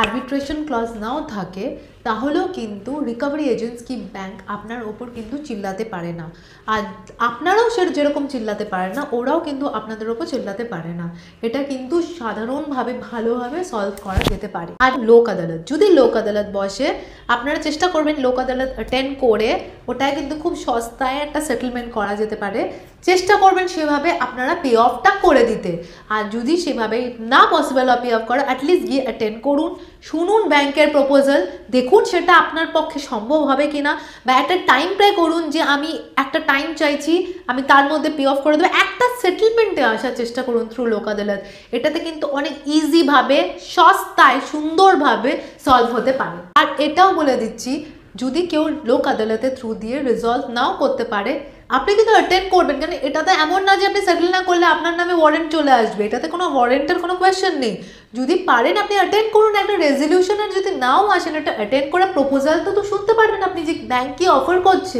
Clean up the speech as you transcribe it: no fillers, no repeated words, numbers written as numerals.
Arbitration clause নাও থাকে তাহলেও কিন্তু রিকভারি এজেন্ট স্কিম ব্যাংক আপনার ওপর কিন্তু চিল্লাতে পারে না। আর আপনারাও যেরকম চিল্লাতে পারে না, ওরাও কিন্তু আপনাদের ওপর চিল্লাতে পারে না। এটা কিন্তু সাধারণভাবে ভালোভাবে সলভ করা যেতে পারে। আর লোক আদালত, যদি লোক আদালত বসে আপনারা চেষ্টা করবেন লোক আদালত অ্যাটেন্ড করে, ওটায় কিন্তু খুব সস্তায় একটা সেটেলমেন্ট করা যেতে পারে। চেষ্টা করবেন সেভাবে আপনারা পে অফটা করে দিতে। আর যদি সেভাবে না পসিবল হয় পে অফ করা, অ্যাটলিস্ট গিয়ে অ্যাটেন্ড করুন, শুনুন ব্যাংকের প্রপোজাল, দেখুন সেটা আপনার পক্ষে সম্ভব হবে কিনা, বা একটা টাইম প্রে করুন যে আমি একটা টাইম চাইছি, আমি তার মধ্যে পে অফ করে দেবো। একটা সেটেলমেন্টে আসার চেষ্টা করুন থ্রু লোক আদালত। এটাতে কিন্তু অনেক ইজিভাবে, সস্তায়, সুন্দরভাবে সলভ হতে পারে। আর এটাও বলে দিচ্ছি, যদি কেউ লোক আদালতের থ্রু দিয়ে রিজলভ নাও করতে পারে, আপনি কিন্তু অ্যাটেন্ড করবেন। কারণ এটাতে এমন না যে আপনি সেটেল না করলে আপনার নামে ওয়ারেন্ট চলে আসবে, এটাতে কোনো ওয়ারেন্টের কোনো কোয়েশ্চেন নেই। যদি পারেন আপনি অ্যাটেন্ড করুন একটা রেজলিউশন, আর যদি নাও আসেন এটা অ্যাটেন্ড করে প্রপোজাল তো শুনতে পারবেন আপনি যে ব্যাংক কি অফার করছে।